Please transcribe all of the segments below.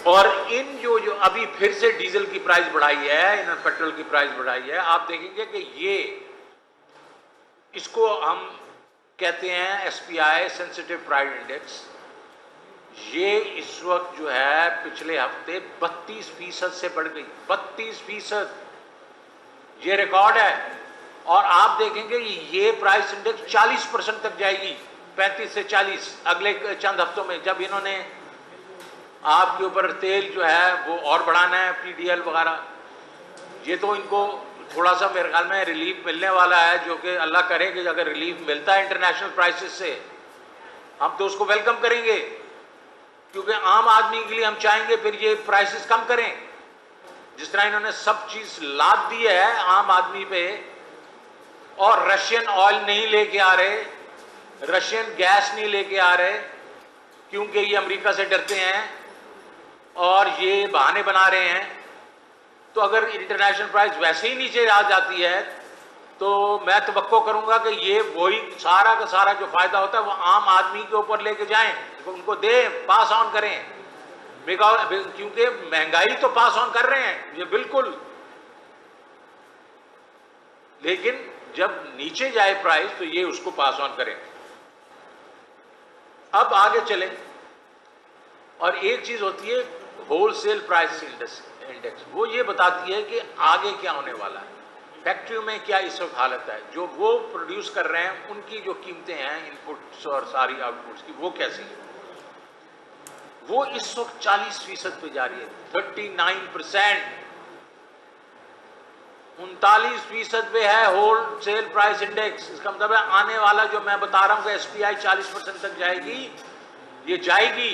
اور ان جو ابھی پھر سے ڈیزل کی پرائز بڑھائی ہے، انہوں نے پیٹرول کی پرائز بڑھائی ہے، آپ دیکھیں گے کہ یہ اس کو ہم کہتے ہیں ایس پی آئی سینسٹیو پرائز انڈیکس، یہ اس وقت جو ہے پچھلے ہفتے 32% سے بڑھ گئی، 32%، یہ ریکارڈ ہے۔ اور آپ دیکھیں گے یہ پرائس انڈیکس 40% تک جائے گی، 35 سے 40 اگلے چند ہفتوں میں، جب انہوں نے آپ کے اوپر تیل جو ہے وہ اور بڑھانا ہے، پی ڈی ایل وغیرہ، یہ تو ان کو تھوڑا سا میرے خیال میں ریلیف ملنے والا ہے، جو کہ اللہ کرے کہ اگر ریلیف ملتا ہے انٹرنیشنل پرائسز سے ہم تو اس کو ویلکم کریں گے، کیونکہ عام آدمی کے لیے ہم چاہیں گے پھر یہ پرائسز کم کریں، جس طرح انہوں نے سب چیز لاد دی ہے عام آدمی پہ، اور رشین آئل نہیں لے کے آ رہے، رشین گیس نہیں لے کے آ رہے، کیونکہ یہ امریکہ سے ڈرتے ہیں اور یہ بہانے بنا رہے ہیں۔ تو اگر انٹرنیشنل پرائز ویسے ہی نیچے آ جاتی ہے تو میں توقع کروں گا کہ یہ وہی سارا کا سارا جو فائدہ ہوتا ہے وہ عام آدمی کے اوپر لے کے جائیں، ان کو دیں، پاس آن کریں، کیونکہ مہنگائی تو پاس آن کر رہے ہیں یہ بالکل، لیکن جب نیچے جائے پرائز تو یہ اس کو پاس آن کریں۔ اب آگے چلیں، اور ایک چیز ہوتی ہے ہول سیل پرائس انڈیکس، وہ یہ بتاتی ہے کہ آگے کیا ہونے والا ہے، فیکٹریوں میں کیا اس وقت حالت ہے، جو وہ پروڈیوس کر رہے ہیں ان کی جو قیمتیں ہیں ان پٹس اور ساری آؤٹ پٹس کی وہ کیسی ہیں، وہ اس وقت 40% پہ جا رہی ہے، 39%، 39% پہ ہے ہول سیل پرائس انڈیکس۔ اس کا مطلب ہے آنے والا جو میں بتا رہا ہوں کہ ایس پی آئی 40% تک جائے گی، یہ جائے گی،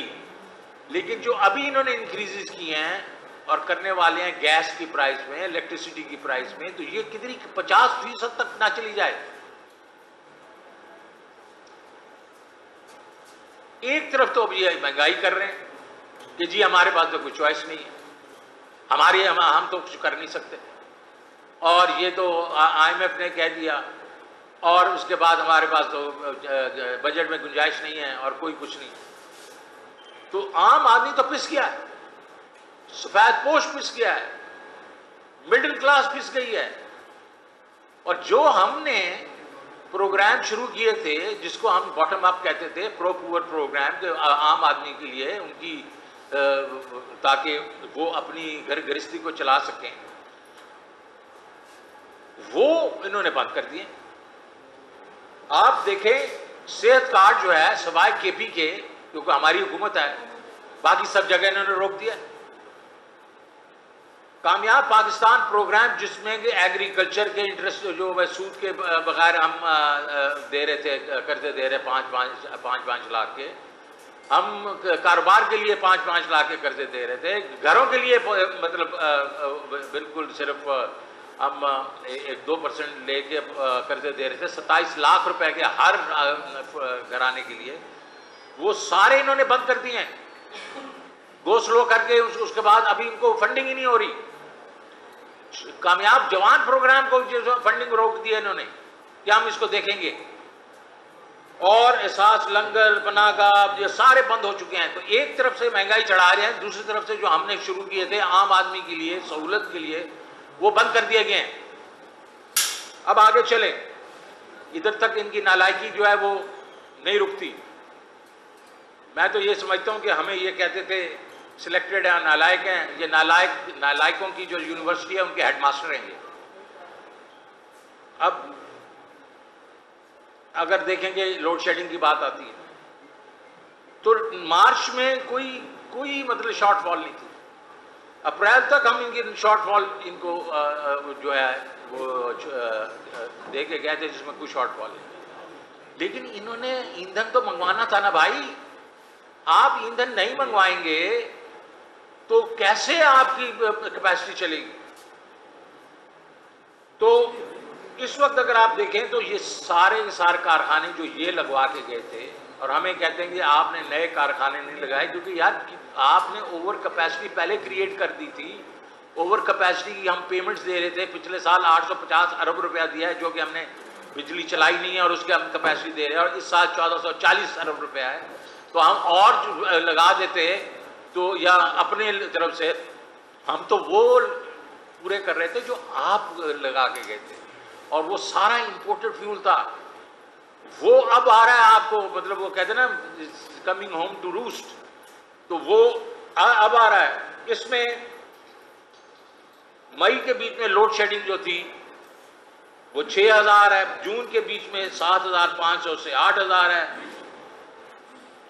لیکن جو ابھی انہوں نے انکریزز کی ہیں اور کرنے والے ہیں گیس کی پرائز میں، الیکٹریسٹی کی پرائز میں، تو یہ کتنی 50% تک نہ چلی جائے۔ ایک طرف تو اب یہ مہنگائی کر رہے ہیں کہ جی ہمارے پاس تو کوئی چوائس نہیں ہے، ہم تو کچھ کر نہیں سکتے، اور یہ تو آئی ایم ایف نے کہہ دیا، اور اس کے بعد ہمارے پاس تو بجٹ میں گنجائش نہیں ہے اور کوئی کچھ نہیں، تو عام آدمی تو پس گیا ہے، سفید پوش پس گیا ہے، مڈل کلاس پس گئی ہے، اور جو ہم نے پروگرام شروع کیے تھے جس کو ہم باٹم اپ کہتے تھے، پرو پور پروگرام، کہ عام آدمی کے لیے ان کی تاکہ وہ اپنی گھر گرہستی کو چلا سکیں، وہ انہوں نے بند کر دیے۔ آپ دیکھیں صحت کارڈ جو ہے سوائے کے پی کے، کیونکہ ہماری حکومت ہے، باقی سب جگہ انہوں نے روک دیا۔ کامیاب پاکستان پروگرام جس میں کہ ایگریکلچر کے انٹرسٹ جو سود کے بغیر ہم دے رہے تھے، قرضے دے رہے 5 لاکھ کے، ہم کاروبار کے لیے 5 لاکھ کے قرضے دے رہے تھے، گھروں کے لیے مطلب بالکل صرف ہم 2% لے کے قرضے دے رہے تھے 27 لاکھ روپے کے ہر گھرانے کے لیے، وہ سارے انہوں نے بند کر دیے ہیں، گو سلو کر کے۔ اس کے بعد ابھی ان کو فنڈنگ ہی نہیں ہو رہی۔ کامیاب جوان پروگرام کو فنڈنگ روک دی انہوں نے کہ ہم اس کو دیکھیں گے، اور احساس لنگر پناہ گاہ یہ سارے بند ہو چکے ہیں۔ تو ایک طرف سے مہنگائی چڑھا رہے ہیں، دوسری طرف سے جو ہم نے شروع کیے تھے عام آدمی کے لیے سہولت کے لیے وہ بند کر دیے گئے ہیں۔ اب آگے چلیں، ادھر تک ان کی نالائکی جو ہے وہ نہیں رکتی۔ میں تو یہ سمجھتا ہوں کہ ہمیں یہ کہتے تھے سلیکٹڈ ہیں، نالائق ہیں، یہ نالائقوں کی جو یونیورسٹی ہے ان کے ہیڈ ماسٹر ہیں یہ۔ اب اگر دیکھیں گے لوڈ شیڈنگ کی بات آتی ہے تو مارچ میں کوئی مطلب شارٹ فال نہیں تھی، اپریل تک ہم ان کی شارٹ فال ان کو جو ہے وہ دے کے گئے تھے جس میں کوئی شارٹ فال نہیں، لیکن انہوں نے ایندھن تو منگوانا تھا نا بھائی، آپ ایندھن نہیں منگوائیں گے تو کیسے آپ کی کیپیسٹی چلے گی؟ تو اس وقت اگر آپ دیکھیں تو یہ سارے کارخانے جو یہ لگوا کے گئے تھے، اور ہمیں کہتے ہیں کہ آپ نے نئے کارخانے نہیں لگائے، کیونکہ یار آپ نے اوور کیپیسٹی پہلے کریٹ کر دی تھی، اوور کیپیسٹی کی ہم پیمنٹس دے رہے تھے، پچھلے سال 850 ارب روپیہ دیا ہے جو کہ ہم نے بجلی چلائی نہیں ہے اور اس کی ہم کیپیسٹی دے رہے ہیں، اور اس سال 1440 ارب روپیہ ہے، تو ہم اور لگا دیتے تو یا اپنے طرف سے ہم تو وہ پورے کر رہے تھے جو آپ لگا کے گئے تھے، اور وہ سارا امپورٹڈ فیول تھا، وہ اب آ رہا ہے آپ کو، مطلب وہ کہتے ہیں نا کمنگ ہوم ٹو روسٹ، تو وہ اب آ رہا ہے۔ اس میں مئی کے بیچ میں لوڈ شیڈنگ جو تھی وہ 6000 ہے، جون کے بیچ میں 7500 سے 8000 ہے،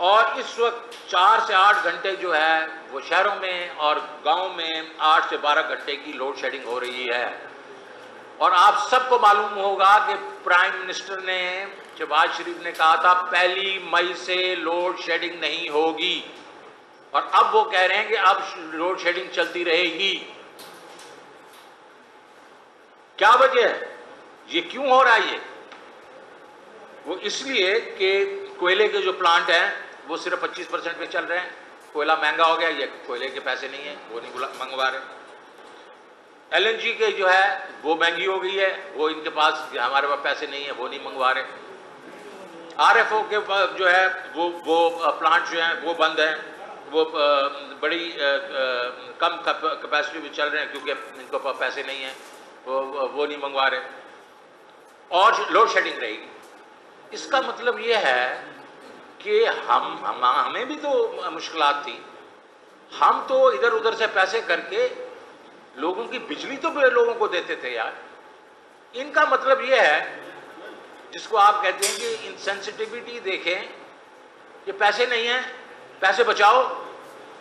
اور اس وقت 4 سے 8 گھنٹے جو ہے وہ شہروں میں اور گاؤں میں 8 سے 12 گھنٹے کی لوڈ شیڈنگ ہو رہی ہے۔ اور آپ سب کو معلوم ہوگا کہ پرائم منسٹر نے، شہباز شریف نے کہا تھا 1 مئی سے لوڈ شیڈنگ نہیں ہوگی، اور اب وہ کہہ رہے ہیں کہ اب لوڈ شیڈنگ چلتی رہے گی۔ کیا وجہ ہے؟ یہ کیوں ہو رہا ہے؟ یہ وہ اس لیے کہ کوئلے کے جو پلانٹ ہیں وہ صرف 25% پہ چل رہے ہیں، کوئلہ مہنگا ہو گیا، یہ کوئلے کے پیسے نہیں ہیں، وہ نہیں منگوا رہے۔ LNG کے جو ہے وہ مہنگی ہو گئی ہے، وہ ان کے پاس، ہمارے پاس پیسے نہیں ہیں، وہ نہیں منگوا رہے۔ RFO کے جو ہے وہ پلانٹ جو ہیں وہ بند ہیں، وہ بڑی کم کیپیسٹی میں چل رہے ہیں کیونکہ ان کے پاس پیسے نہیں ہیں، وہ نہیں منگوا رہے، اور لوڈ شیڈنگ رہے گی۔ اس کا مطلب یہ ہے کہ ہمیں بھی تو مشکلات تھی، ہم تو ادھر ادھر سے پیسے کر کے لوگوں کی بجلی تو لوگوں کو دیتے تھے یار۔ ان کا مطلب یہ ہے، جس کو آپ کہتے ہیں کہ انسینسٹیوٹی دیکھیں، کہ پیسے نہیں ہیں، پیسے بچاؤ،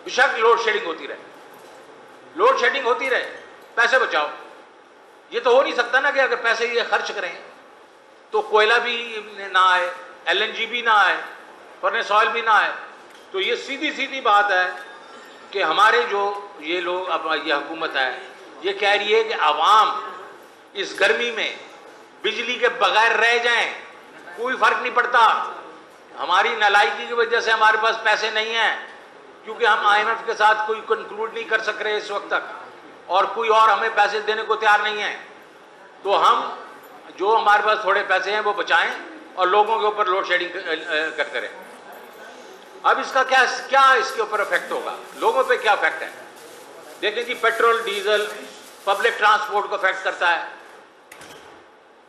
بیشک لوڈ شیڈنگ ہوتی رہے، لوڈ شیڈنگ ہوتی رہے، پیسے بچاؤ۔ یہ تو ہو نہیں سکتا نا کہ اگر پیسے یہ خرچ کریں تو کوئلہ بھی نہ آئے، LNG بھی نہ آئے، فرنس آئل بھی نہ آئے۔ تو یہ سیدھی بات ہے کہ ہمارے جو یہ لوگ، اب یہ حکومت ہے، یہ کہہ رہی ہے کہ عوام اس گرمی میں بجلی کے بغیر رہ جائیں، کوئی فرق نہیں پڑتا، ہماری نالائکی کی وجہ سے ہمارے پاس پیسے نہیں ہیں، کیونکہ ہم IMF کے ساتھ کوئی کنکلوڈ نہیں کر سک رہے اس وقت تک، اور کوئی اور ہمیں پیسے دینے کو تیار نہیں ہے، تو ہم جو ہمارے پاس تھوڑے پیسے ہیں وہ بچائیں اور لوگوں کے اوپر لوڈ شیڈنگ کریں۔ اب اس کا کیا اس کے اوپر افیکٹ ہوگا، لوگوں پہ کیا افیکٹ ہے؟ دیکھیں جی، پیٹرول، ڈیزل، پبلک ٹرانسپورٹ کو افیکٹ کرتا ہے،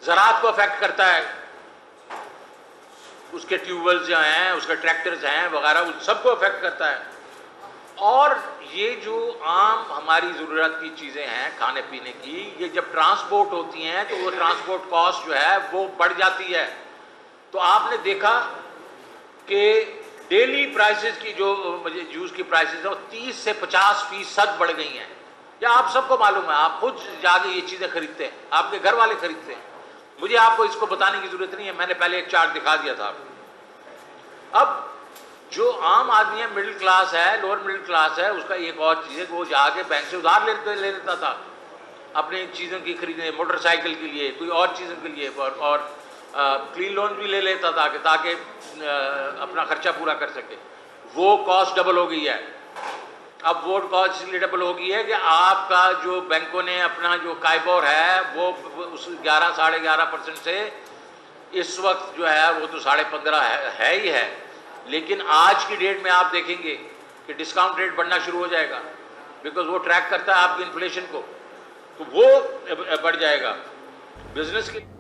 زراعت کو افیکٹ کرتا ہے، اس کے ٹیوب ویلز جو ہیں، اس کے ٹریکٹرز ہیں وغیرہ، ان سب کو افیکٹ کرتا ہے۔ اور یہ جو عام ہماری ضرورت کی چیزیں ہیں کھانے پینے کی، یہ جب ٹرانسپورٹ ہوتی ہیں تو وہ ٹرانسپورٹ کاسٹ جو ہے وہ بڑھ جاتی ہے۔ تو آپ نے دیکھا کہ ڈیلی پرائسز کی جو جوس کی پرائسز ہیں وہ 30 سے 50% بڑھ گئی ہیں۔ یا آپ سب کو معلوم ہے، آپ خود جا کے یہ چیزیں خریدتے ہیں، آپ کے گھر والے خریدتے ہیں، مجھے آپ کو اس کو بتانے کی ضرورت نہیں ہے، میں نے پہلے ایک چارٹ دکھا دیا تھا آپ کو۔ اب جو عام آدمی ہے، مڈل کلاس ہے، لوور مڈل کلاس ہے، اس کا ایک اور چیز ہے کہ وہ جا کے بینک سے ادھار لے لیتا تھا اپنی چیزوں کی خریدنے، موٹر سائیکل کے لیے، کوئی اور چیزوں کے لیے، اور کلین لون بھی لے لیتا تھا کہ تاکہ اپنا خرچہ پورا کر سکے۔ وہ کاسٹ ڈبل ہو گئی ہے۔ اب وہ کاسٹ اس لیے ڈبل ہو گئی ہے کہ آپ کا جو بینکوں نے اپنا جو کائبور ہے وہ اس 11-11.5% سے اس وقت جو ہے وہ تو 15.5 ہے ہی ہے، لیکن آج کی ڈیٹ میں آپ دیکھیں گے کہ ڈسکاؤنٹ ریٹ بڑھنا شروع ہو جائے گا، بیکاز وہ ٹریک کرتا ہے آپ کی انفلیشن کو، تو وہ بڑھ جائے گا بزنس کے